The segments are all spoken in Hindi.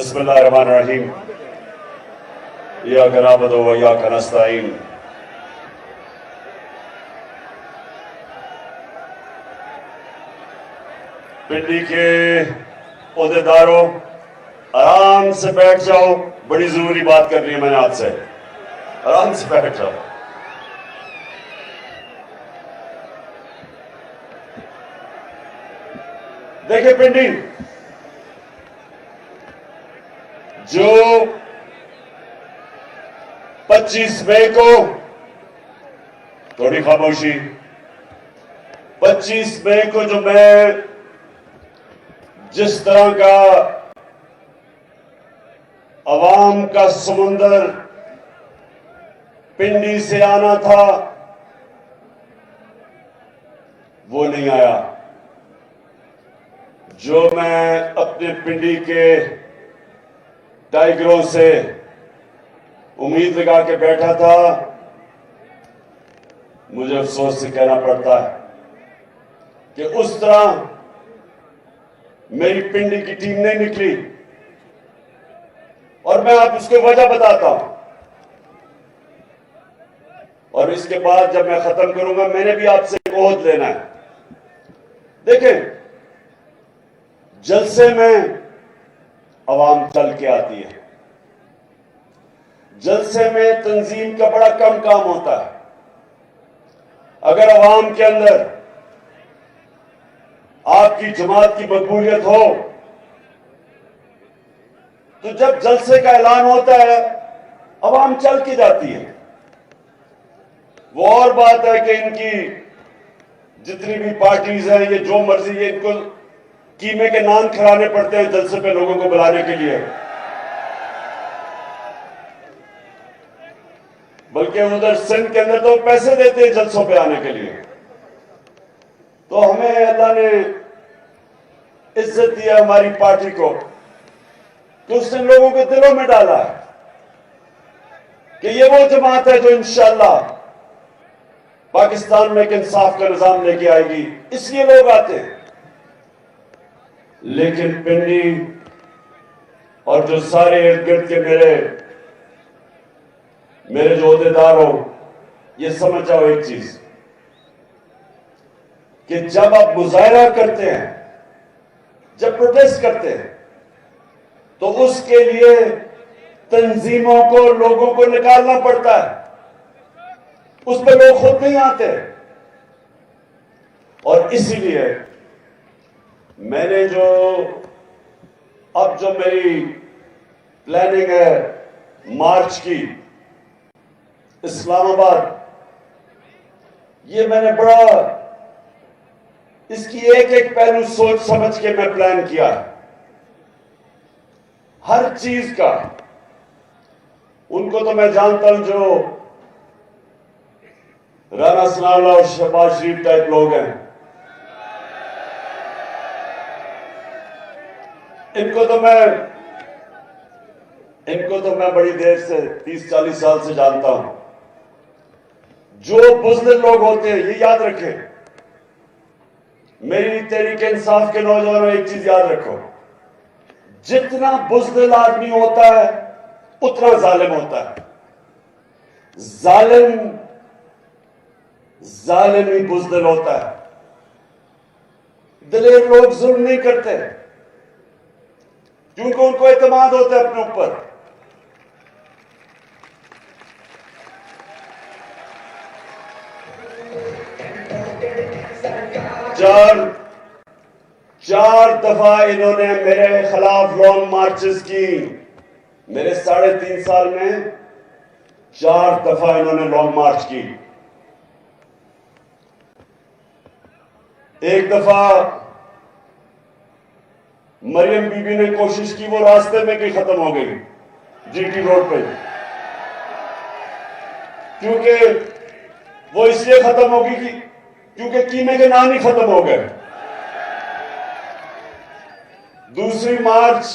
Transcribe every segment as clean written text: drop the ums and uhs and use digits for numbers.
बिस्मिल्लाहिर्रहमानिर्रहीम। इय्याका नअबुदु व इय्याका नस्तईन। पिंडी के ओहदेदारों, आराम से बैठ जाओ। बड़ी जरूरी बात करनी है मैंने आपसे। आराम से बैठ जाओ। देखिए पिंडी, जो 25 मई को, थोड़ी खामोशी, 25 मई को जो मैं जिस तरह का अवाम का समुंदर पिंडी से आना था वो नहीं आया। जो मैं अपने पिंडी के टाइगरों से उम्मीद लगा के बैठा था, मुझे अफसोस से कहना पड़ता है कि उस तरह मेरी पिंडी की टीम नहीं निकली। और मैं आप उसको वजह बताता हूं, और इसके बाद जब मैं खत्म करूंगा मैंने भी आपसे एक ओहद लेना है। देखें, जलसे में अवाम चल के आती है। जलसे में तंजीम का बड़ा कम काम होता है। अगर अवाम के अंदर आपकी जमात की मकबूलियत हो तो जब जलसे का ऐलान होता है अवाम चल के जाती है। वो और बात है कि इनकी जितनी भी पार्टीज हैं, ये जो मर्जी, ये इनको कीमे के नाम खिलाने पड़ते हैं जलसे पे लोगों को बुलाने के लिए। बल्कि उधर सिंध के अंदर तो पैसे देते हैं जलसों पे आने के लिए। तो हमें अल्लाह ने इज्जत दिया हमारी पार्टी को, तो उसने लोगों के दिलों में डाला है कि ये वो जमात है जो इंशाअल्लाह पाकिस्तान में एक इंसाफ का निजाम लेके आएगी। इसलिए लोग आते हैं। लेकिन पिंडी और जो सारे इर्द गिर्द के मेरे जो ओहदेदार हो, ये समझ जाओ एक चीज कि जब आप मुजाहरा करते हैं, जब प्रोटेस्ट करते हैं, तो उसके लिए तंजीमों को, लोगों को निकालना पड़ता है। उस पर लोग खुद नहीं आते। और इसीलिए मैंने अब जो मेरी प्लानिंग है मार्च की इस्लामाबाद, ये मैंने बड़ा इसकी एक एक पहलू सोच समझ के मैं प्लान किया है। हर चीज का उनको तो मैं जानता हूं जो राना सनाउल्लाह और शहबाज शरीफ टाइप लोग हैं, इनको तो मैं बड़ी देर से 30-40 साल से जानता हूं। जो बुज़दिल लोग होते हैं, ये याद रखें, मेरी तहरीक इंसाफ के नौजवानों, एक चीज याद रखो, जितना बुज़दिल आदमी होता है उतना जालिम होता है। जालिम ही बुज़दिल होता है। दिलेर लोग जुल्म नहीं करते क्योंकि उनको एतमाद होता है अपने ऊपर। चार दफा इन्होंने मेरे खिलाफ लॉन्ग मार्चेस की। मेरे 3.5 साल में 4 दफा इन्होंने लॉन्ग मार्च की। एक दफा मरियम बीबी ने कोशिश की, वो रास्ते में की खत्म हो गई जीटी रोड पे, क्योंकि वो इसलिए खत्म होगी क्योंकि कीमे के नाम ही खत्म हो गए। दूसरी मार्च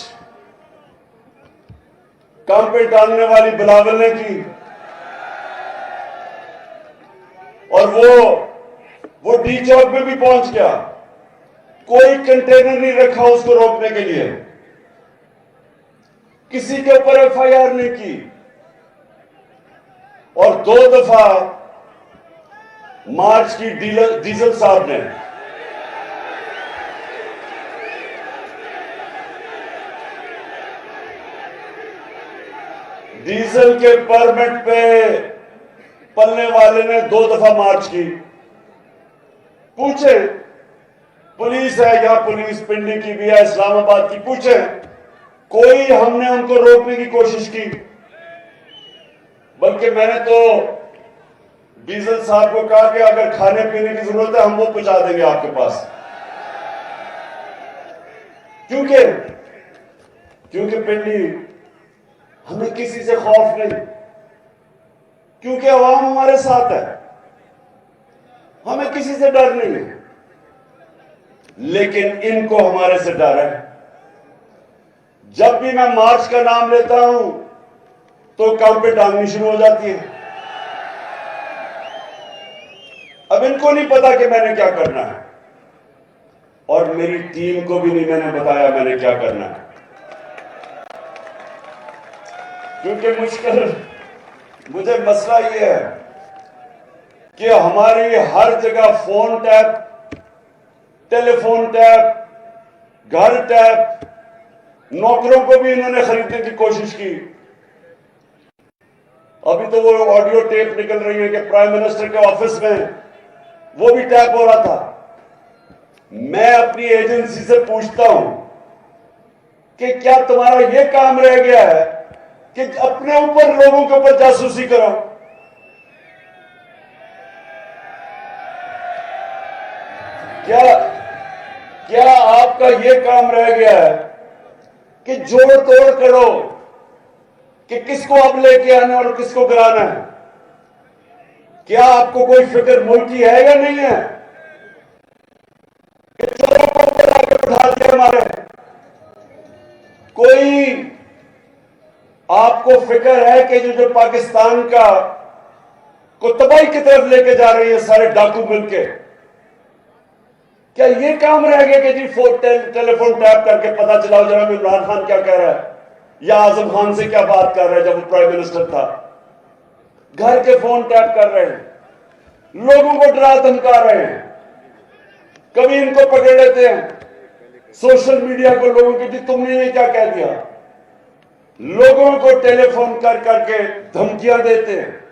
काम पे डालने वाली बिलावल ने की, और वो डी चौक में भी पहुंच गया। कोई कंटेनर नहीं रखा उसको रोकने के लिए। किसी के ऊपर एफआईआर नहीं की और 2 दफा मार्च की डीजल साहब ने डीजल के परमिट पे पलने वाले ने 2 दफा मार्च की। पूछे, पुलिस है, यहां पुलिस पिंडी की भी है, इस्लामाबाद की, पूछे कोई हमने उनको रोकने की कोशिश की? बल्कि मैंने तो डीजल साहब को कहा कि अगर खाने पीने की जरूरत है हम वो पहुंचा देंगे आपके पास। क्योंकि पिंडी हमें किसी से खौफ नहीं, क्योंकि अवाम हमारे साथ है, हमें किसी से डर नहीं है। लेकिन इनको हमारे से डर है। जब भी मैं मार्च का नाम लेता हूं तो काम पे टांगनी शुरू हो जाती है। अब इनको नहीं पता कि मैंने क्या करना है और मेरी टीम को भी नहीं मैंने बताया मैंने क्या करना है, क्योंकि मुझे मसला यह है कि हमारी हर जगह फोन टैप, टेलीफोन टैप, घर टैप, नौकरों को भी इन्होंने खरीदने की कोशिश की। अभी तो वो ऑडियो टेप निकल रही है कि प्राइम मिनिस्टर के ऑफिस में वो भी टैप हो रहा था। मैं अपनी एजेंसी से पूछता हूं कि क्या तुम्हारा ये काम रह गया है कि अपने ऊपर लोगों के ऊपर जासूसी करो? क्या आपका ये काम रह गया है कि जोड़ तोड़ करो कि किसको अब लेके आना और किसको गिराना है? क्या आपको कोई फिक्र मुल्क की है या नहीं है कि चोरों को ऊपर आके उठा दिया हमारे? कोई आपको फिक्र है कि जो पाकिस्तान को तबाही की तरफ लेके जा रही है सारे डाकू मिलके? क्या ये काम रह गया कि जी टेलीफोन टैप करके पता चलाओ जरा इमरान खान क्या कह रहा है या आजम खान से क्या बात कर रहा है जब वो प्राइम मिनिस्टर था? घर के फोन टैप कर रहे हैं, लोगों को डरा धमका रहे हैं। कभी इनको पकड़ लेते हैं सोशल मीडिया को, लोगों की, तुमने ये क्या कह दिया? लोगों को टेलीफोन कर करके धमकियां देते हैं।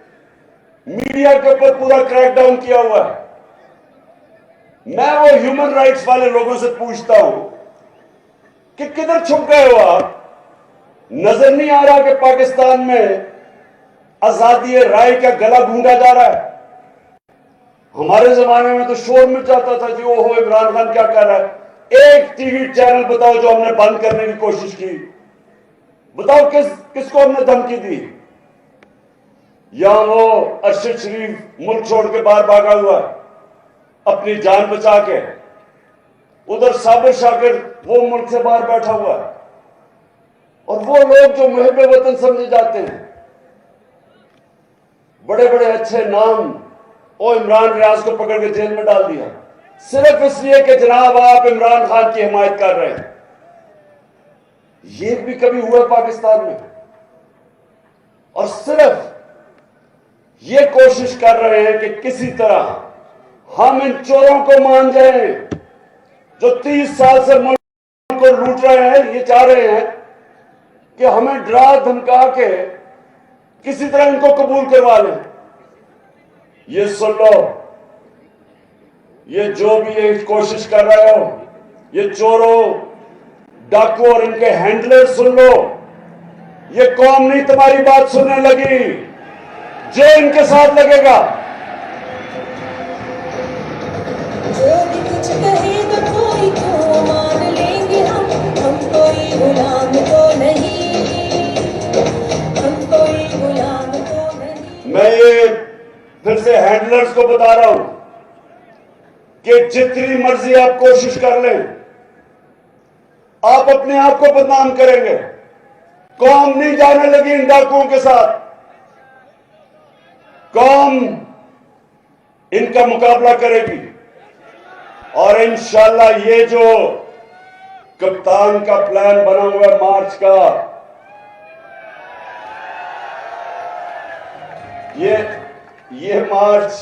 मीडिया के ऊपर पूरा क्रैकडाउन किया हुआ है। मैं वो ह्यूमन राइट्स वाले लोगों से पूछता हूं कि किधर छुप गए हो आप? नजर नहीं आ रहा कि पाकिस्तान में आजादी राय का गला गूंगा जा रहा है? हमारे जमाने में तो शोर मच जाता था जी ओहो इमरान खान क्या कर रहा है। एक टीवी चैनल बताओ जो हमने बंद करने की कोशिश की? बताओ किसको हमने धमकी दी? यहां वो अरशद शरीफ मुल्क छोड़ के बाहर भागा हुआ है अपनी जान बचा के, उधर साबिर शाकिर वो मुल्क से बाहर बैठा हुआ है, और वो लोग जो मुहिब वतन समझे जाते हैं, बड़े बड़े अच्छे नाम, ओ इमरान रियाज को पकड़ के जेल में डाल दिया सिर्फ इसलिए कि जनाब आप इमरान खान की हिमायत कर रहे हैं। ये भी कभी हुआ पाकिस्तान में? और सिर्फ ये कोशिश कर रहे हैं कि किसी तरह हम इन चोरों को मान जाए जो 30 साल से मुल्क को लूट रहे हैं। ये चाह रहे हैं कि हमें डरा धमका के किसी तरह इनको कबूल करवा लें। ये सुन लो, ये जो भी ये कोशिश कर रहे हो, ये चोरों, डाकू और इनके हैंडलर, सुन लो, ये कौम नहीं तुम्हारी बात सुनने लगी। जो इनके साथ लगेगा, जो भी कुछ कहेगा कोई तो मान लेंगे हम कोई गुलाम तो नहीं, हम कोई गुलाम तो नहीं। मैं ये फिर से हैंडलर्स को बता रहा हूं कि जितनी मर्जी आप कोशिश कर लें, आप अपने आप को बदनाम करेंगे। कौम नहीं जाने लगी इन डाकुओं के साथ। कौम इनका मुकाबला करेगी और इंशाल्लाह ये जो कप्तान का प्लान बना हुआ है मार्च का, ये मार्च,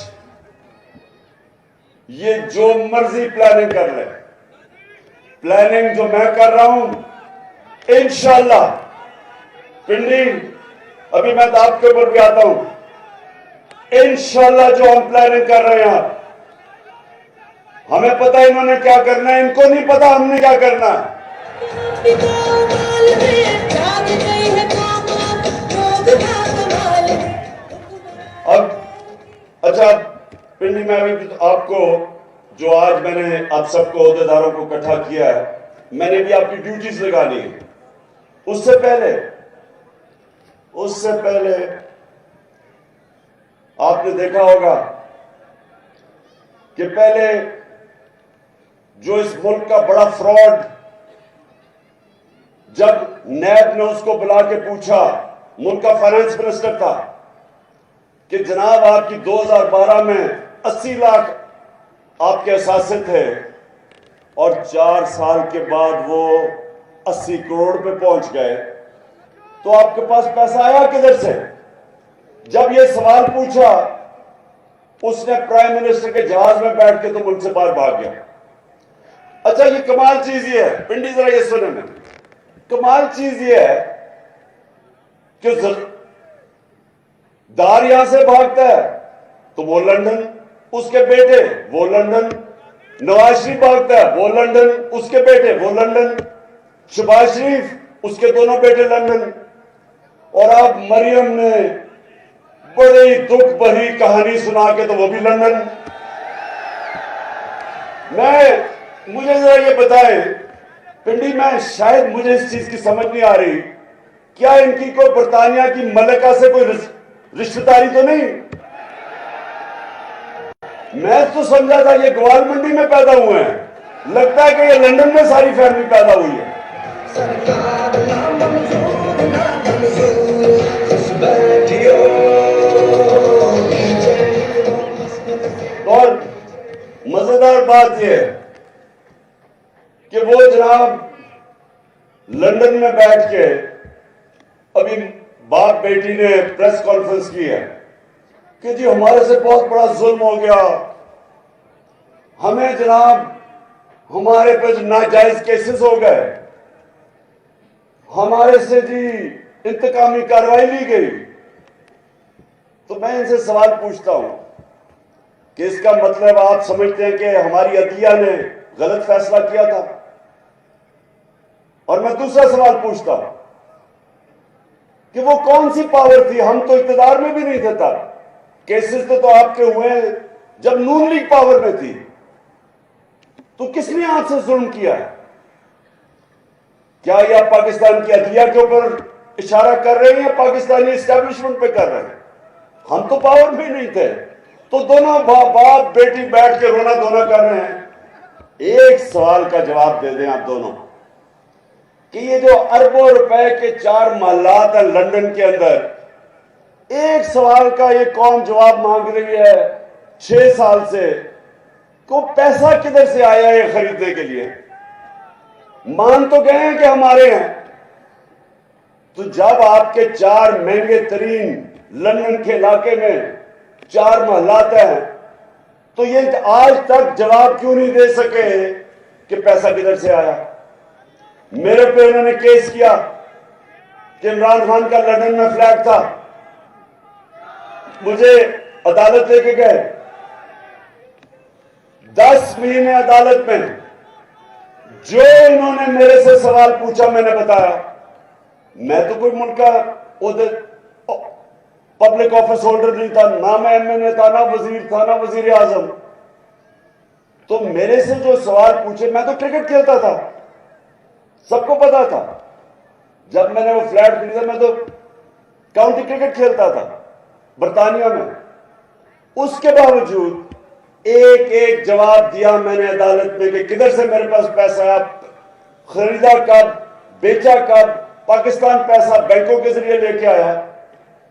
ये जो मर्जी प्लानिंग कर ले, प्लानिंग जो मैं कर रहा हूं इंशाल्लाह पिंडी, अभी मैं दाब के ऊपर भी आता हूं, इंशाल्लाह जो हम प्लानिंग कर रहे हैं, हमें पता है इन्होंने क्या करना है, इनको नहीं पता हमने क्या करना है। अब अच्छा पिंडी में अभी तो आपको जो आज मैंने आप सबको अहदेदारों को इकट्ठा किया है, मैंने भी आपकी ड्यूटीज लगानी है। उससे पहले आपने देखा होगा कि पहले जो इस मुल्क का बड़ा फ्रॉड, जब नैब ने उसको बुला के पूछा, मुल्क का फाइनेंस मिनिस्टर था, कि जनाब आपकी 2012 में 80 लाख आपके असासे थे और 4 साल के बाद वो 80 करोड़ पे पहुंच गए, तो आपके पास पैसा आया किधर से? जब ये सवाल पूछा, उसने प्राइम मिनिस्टर के जहाज में बैठ के तो मुल्क से बाहर भाग गया। अच्छा, ये कमाल चीज ये है पिंडी, जरा ये सुने में, कमाल चीज ये है कि दार यहां से भागता है तो वो लंदन, उसके बेटे वो लंदन, नवाज शरीफ भागता है वो लंदन, उसके बेटे वो लंदन, शहबाज शरीफ उसके दोनों बेटे लंदन, और अब मरियम ने बड़ी दुख भरी कहानी सुना के तो वो भी लंदन। मुझे जरा ये बताएं पिंडी में, शायद मुझे इस चीज की समझ नहीं आ रही, क्या इनकी कोई बरतानिया की मलिका से कोई रिश्तेदारी तो नहीं? मैं तो समझा था ये ग्वाल मंडी में पैदा हुए हैं, लगता है कि ये लंदन में सारी फैमिली पैदा हुई है। और मजेदार बात यह है कि वो जनाब लंदन में बैठ के अभी बाप बेटी ने प्रेस कॉन्फ्रेंस की है कि जी हमारे से बहुत बड़ा जुल्म हो गया, हमें जनाब हमारे पे जो नाजायज केसेस हो गए, हमारे से जी इंतकामी कार्रवाई ली गई। तो मैं इनसे सवाल पूछता हूं कि इसका मतलब आप समझते हैं कि हमारी अदलिया ने गलत फैसला किया था? और मैं दूसरा सवाल पूछता हूं कि वो कौन सी पावर थी, हम तो इख्तियार में भी नहीं थे तब, केसेस तो आपके हुए जब नून लीग पावर में थी, तो किसने आपसे जुल्म किया है? क्या ये आप पाकिस्तान की अदलिया के ऊपर इशारा कर रहे हैं या पाकिस्तानी एस्टेब्लिशमेंट पे कर रहे हैं? हम तो पावर में नहीं थे, तो दोनों बाप बेटी बैठ के रोना धोना कर रहे हैं। एक सवाल का जवाब दे दें आप दोनों कि ये जो अरबों रुपए के 4 महलात है लंदन के अंदर, एक सवाल का ये कौम जवाब मांग रही है 6 साल से, को पैसा किधर से आया ये खरीदने के लिए? मान तो गए हैं कि हमारे हैं, तो जब आपके 4 महंगे तरीन लंदन के इलाके में 4 महलात हैं, तो ये आज तक जवाब क्यों नहीं दे सके कि पैसा किधर से आया? मेरे पे उन्होंने केस किया कि इमरान खान का लंदन में फ्लैट था, मुझे अदालत लेके गए, 10 महीने अदालत में जो इन्होंने मेरे से सवाल पूछा मैंने बताया। मैं तो कोई मुल्क का पब्लिक ऑफिस होल्डर नहीं था, ना मैं एमएनए था, ना वजीर था, ना वजीर आजम। तो मेरे से जो सवाल पूछे, मैं तो क्रिकेट खेलता था, सबको पता था। जब मैंने वो फ्लैट खरीदा, मैं तो काउंटी क्रिकेट खेलता था बरतानिया में। उसके बावजूद एक एक जवाब दिया मैंने अदालत में कि किधर से मेरे पास पैसा आया, खरीदा कब, बेचा कब, पाकिस्तान पैसा बैंकों के जरिए लेके आया।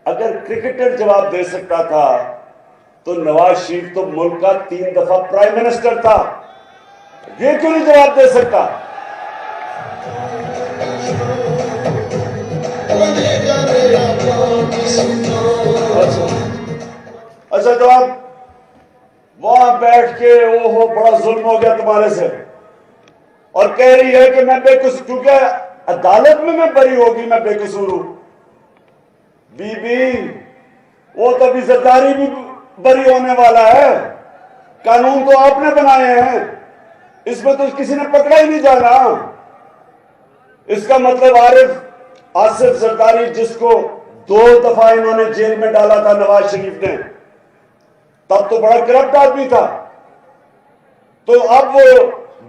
अगर क्रिकेटर जवाब दे सकता था तो नवाज शरीफ तो मुल्क का 3 दफा प्राइम मिनिस्टर था, ये क्यों नहीं जवाब दे सकता? अच्छा, तो आप वहां बैठ के ओहो बड़ा जुल्म हो गया तुम्हारे से, और कह रही है कि मैं बेकसूर, क्योंकि अदालत में मैं बरी होगी, मैं बेकसूर हूं। बीबी, वो तो अभी जरदारी भी बरी होने वाला है। कानून तो आपने बनाए हैं, इसमें तो किसी ने पकड़ा ही नहीं जाना। इसका मतलब आसिफ जरदारी, जिसको 2 दफा इन्होंने जेल में डाला था नवाज शरीफ ने, तब तो बड़ा करप्ट आदमी था, तो अब वो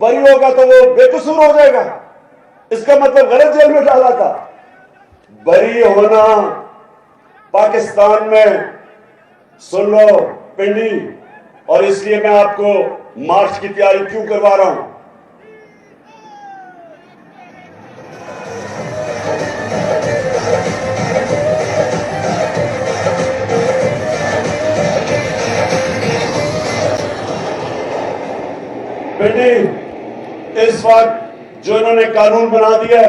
बरी होगा तो वो बेकसूर हो जाएगा। इसका मतलब गलत जेल में डाला था। बरी होना पाकिस्तान में, सुन लो पिंडी, और इसलिए मैं आपको मार्च की तैयारी क्यों करवा रहा हूं। बेटी, इस वक्त जो इन्होंने कानून बना दिया,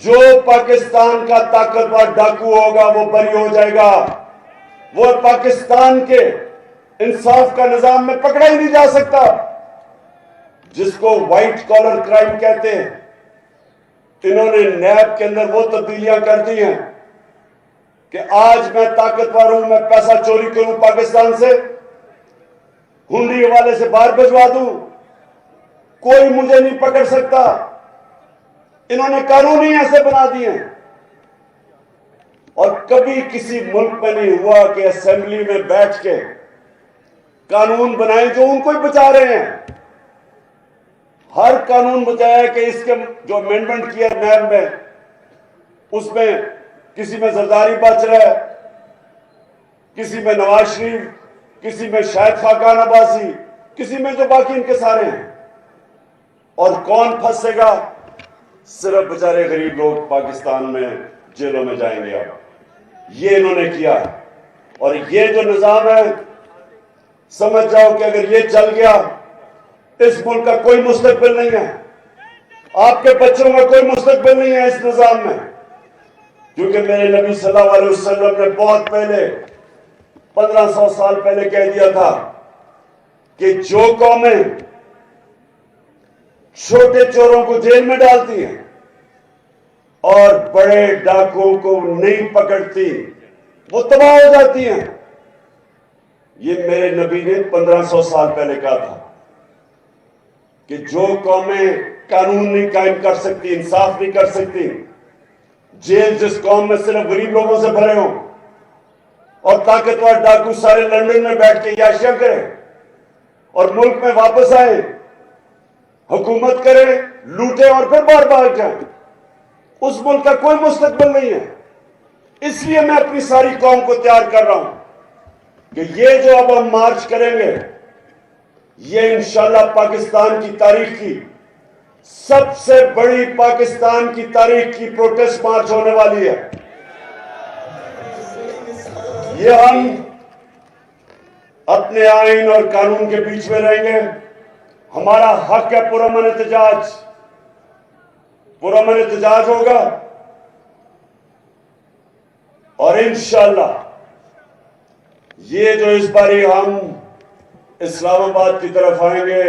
जो पाकिस्तान का ताकतवर डाकू होगा वो बरी हो जाएगा। वो पाकिस्तान के इंसाफ का निजाम में पकड़ा ही नहीं जा सकता, जिसको व्हाइट कॉलर क्राइम कहते हैं। इन्होंने नैब के अंदर वो तब्दीलियां कर दी हैं कि आज मैं ताकतवर हूं, मैं पैसा चोरी करूं पाकिस्तान से, हुंडी वाले से बाहर भिजवा दूं, कोई मुझे नहीं पकड़ सकता। इन्होंने कानून ही ऐसे बना दिए हैं। और कभी किसी मुल्क में नहीं हुआ कि असेंबली में बैठ के कानून बनाए जो उनको ही बचा रहे हैं। हर कानून बचाया कि इसके जो अमेंडमेंट किया नैब में, उसमें किसी में जरदारी बच रहा है, किसी में नवाज शरीफ, किसी में शायद खाकान अब्बासी, किसी में जो बाकी इनके सारे हैं। और कौन फंसेगा? सिर्फ बेचारे गरीब लोग पाकिस्तान में जेलों में जाएंगे। अब ये इन्होंने किया, और ये जो निजाम है, समझ जाओ कि अगर ये चल गया, इस मुल्क का कोई मुस्तकबिल नहीं है, आपके बच्चों का कोई मुस्तकबिल नहीं है इस निजाम में। क्योंकि मेरे नबी सल्लल्लाहु अलैहि वसल्लम ने बहुत पहले 1500 साल पहले कह दिया था कि जो कौमें छोटे चोरों को जेल में डालती हैं और बड़े डाकुओं को नहीं पकड़ती, वो तबाह हो जाती हैं। ये मेरे नबी ने 1500 साल पहले कहा था कि जो कौमें कानून नहीं कायम कर सकती, इंसाफ नहीं कर सकती, जेल जिस कौम में सिर्फ गरीब लोगों से भरे हों और ताकतवर डाकू सारे लंदन में बैठ के याशियां करें और मुल्क में वापस आए, हुकूमत करें, लूटे और फिर बार बार जाएं, उस मुल्क का कोई मुस्तकबिल नहीं है। इसलिए मैं अपनी सारी कौम को तैयार कर रहा हूं कि ये जो अब हम मार्च करेंगे, ये इंशाल्लाह पाकिस्तान की तारीख की सबसे बड़ी, पाकिस्तान की तारीख की प्रोटेस्ट मार्च होने वाली है। ये हम अपने आइन और कानून के बीच में रहेंगे। हमारा हक है पुरअमन एहतजाज, पुरअमन एहतजाज होगा, और इंशाल्लाह ये जो इस बारी हम इस्लामाबाद की तरफ आएंगे,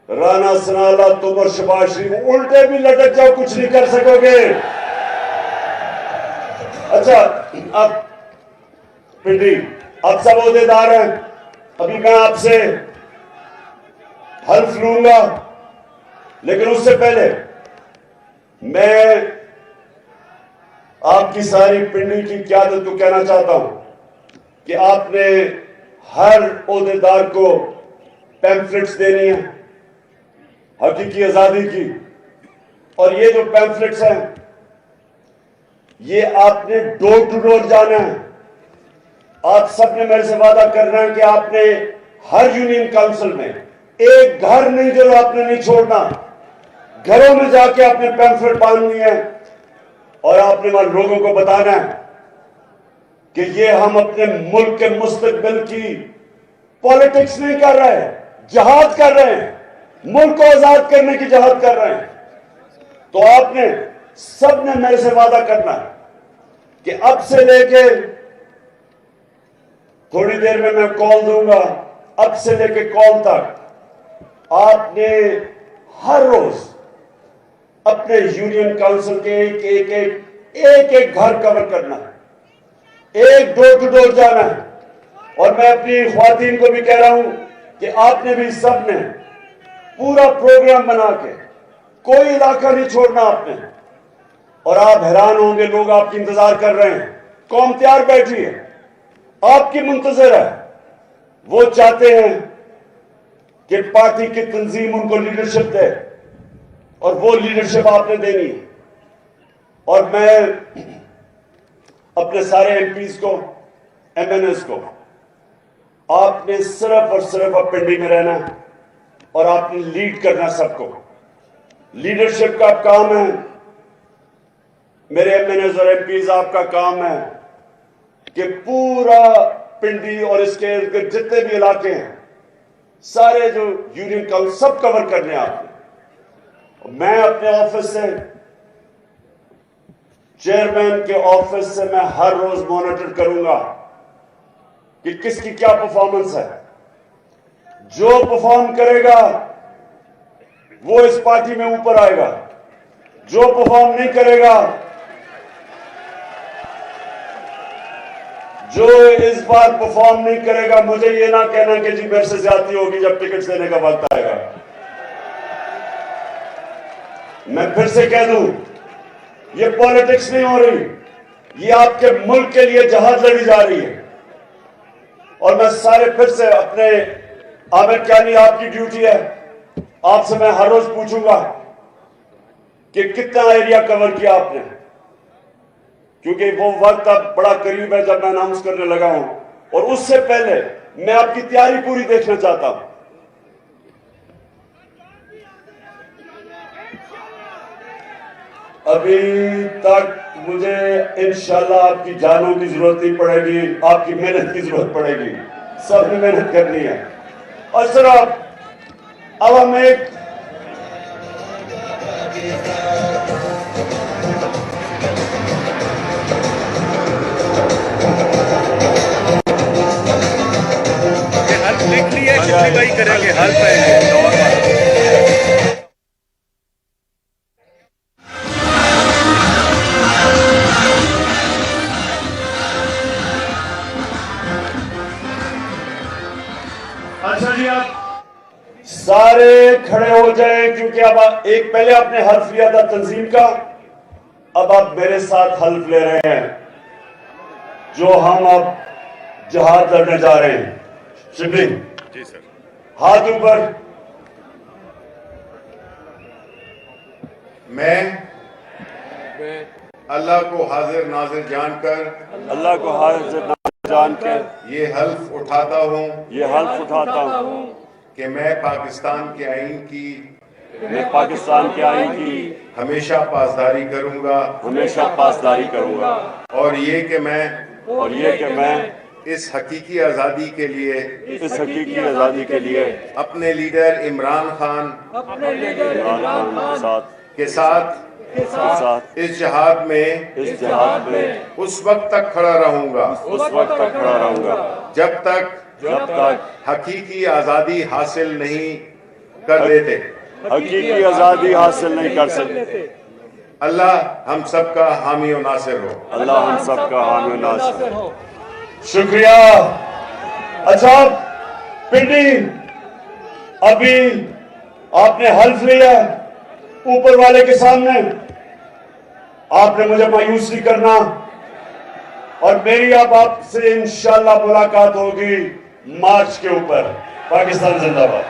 राना सनाला, तुम और शहबाज शरीफ उल्टे भी लटक जाओ, कुछ नहीं कर सकोगे। अच्छा, अब पिंडी, आप सब ओहदेदार हैं, अभी मैं आपसे हल्फ लूंगा, लेकिन उससे पहले मैं आपकी सारी पिंडी की क़यादत को कहना चाहता हूं कि आपने हर ओहदेदार को पैम्फलेट्स देनी है हकीकी आजादी की, और ये जो पैम्फलेट्स हैं, ये आपने डोर टू डोर जाना है। आप सबने मेरे से वादा करना है कि आपने हर यूनियन काउंसिल में एक घर नहीं जो आपने नहीं छोड़ना, घरों में जाके आपने पैम्फलेट बांधनी है और आपने वहां लोगों को बताना है कि ये हम अपने मुल्क के मुस्तकबिल की पॉलिटिक्स नहीं कर रहे हैं, जहाद कर रहे हैं, मुल्क को आजाद करने की जहाद कर रहे हैं। तो आपने सबने मेरे से वादा करना है कि अब से लेके थोड़ी देर में मैं कॉल दूंगा। अब से लेके कॉल तक आपने हर रोज अपने यूनियन काउंसिल के एक घर कवर करना है, एक डोर टू डोर जाना है। और मैं अपनी ख्वातीन को भी कह रहा हूं कि आपने भी सब ने पूरा प्रोग्राम बना के कोई इलाका नहीं छोड़ना आपने। और आप हैरान होंगे, लोग आपकी इंतजार कर रहे हैं, कौम तैयार बैठी है, आपकी मुंतजर है। वो चाहते हैं कि पार्टी की तंजीम उनको लीडरशिप दे और वो लीडरशिप आपने देनी है। और मैं अपने सारे एमपीज को, एमएनएस को, आपने सिर्फ और सिर्फ अब पिंडी में रहना है और आपने लीड करना सबको। लीडरशिप का काम है, मेरे एमएनएस और एमपीज, आपका काम है कि पूरा पिंडी और इसके जितने भी इलाके हैं, सारे जो यूनियन काउंसिल सब कवर करने हैं आपने। मैं अपने ऑफिस से, चेयरमैन के ऑफिस से, मैं हर रोज मॉनिटर करूंगा कि किसकी क्या परफॉर्मेंस है। जो परफॉर्म करेगा वो इस पार्टी में ऊपर आएगा, जो परफॉर्म नहीं करेगा, जो इस बार परफॉर्म नहीं करेगा, मुझे ये ना कहना कि जी मेरे से ज्यादती होगी जब टिकट देने का वक्त आएगा। मैं फिर से कह दूं, ये पॉलिटिक्स नहीं हो रही, ये आपके मुल्क के लिए जहाज लड़ी जा रही है। और मैं सारे फिर से अपने आमिर क्यानी, आपकी ड्यूटी है, आपसे मैं हर रोज पूछूंगा कि कितना एरिया कवर किया आपने, क्योंकि वो वक्त अब बड़ा करीब है जब मैं अनाउंस करने लगा हूं। और उससे पहले मैं आपकी तैयारी पूरी देखना चाहता हूं। अभी तक मुझे इंशाल्लाह आपकी जानों की जरूरत नहीं पड़ेगी, आपकी मेहनत की जरूरत पड़ेगी, सबने मेहनत करनी है। और सर अब हम एक लिख लिया, शिफली भाई करेंगे हल पाएंगे। अच्छा जी, आप सारे खड़े हो जाएं, क्योंकि अब एक पहले आपने हल्फ लिया था तंजीम का, अब आप मेरे साथ हल्फ ले रहे हैं जो हम अब जहाज लड़ने जा रहे हैं। शिबली जी सर, हाथ ऊपर। मैं अल्लाह को हाजिर नाजिर जानकर, अल्लाह को हाजिर जानकर ये हल्फ उठाता हूँ ये हल्फ उठाता हूँ कि मैं पाकिस्तान के आईन की मैं पाकिस्तान के आईन की हमेशा पासदारी करूँगा, हमेशा पासदारी करूंगा। और ये कि मैं इस हकीकी आज़ादी के लिए, इस हकीकी आजादी के लिए अपने लीडर इमरान खान के साथ इस जहाद में उस वक्त तक खड़ा रहूंगा जब तक हकीकी आज़ादी हासिल नहीं कर लेते। हकीकी आजादी हासिल नहीं कर सकते। अल्लाह हम सबका हामी और नासिर हो। अल्लाह हम सबका हामी और नासिर हो। शुक्रिया। अच्छा पिंडी, अभी आपने हल्फ लिया ऊपर वाले के सामने, आपने मुझे मायूस नहीं करना और मेरी अब आपसे इंशाल्लाह मुलाकात होगी मार्च के ऊपर। पाकिस्तान जिंदाबाद।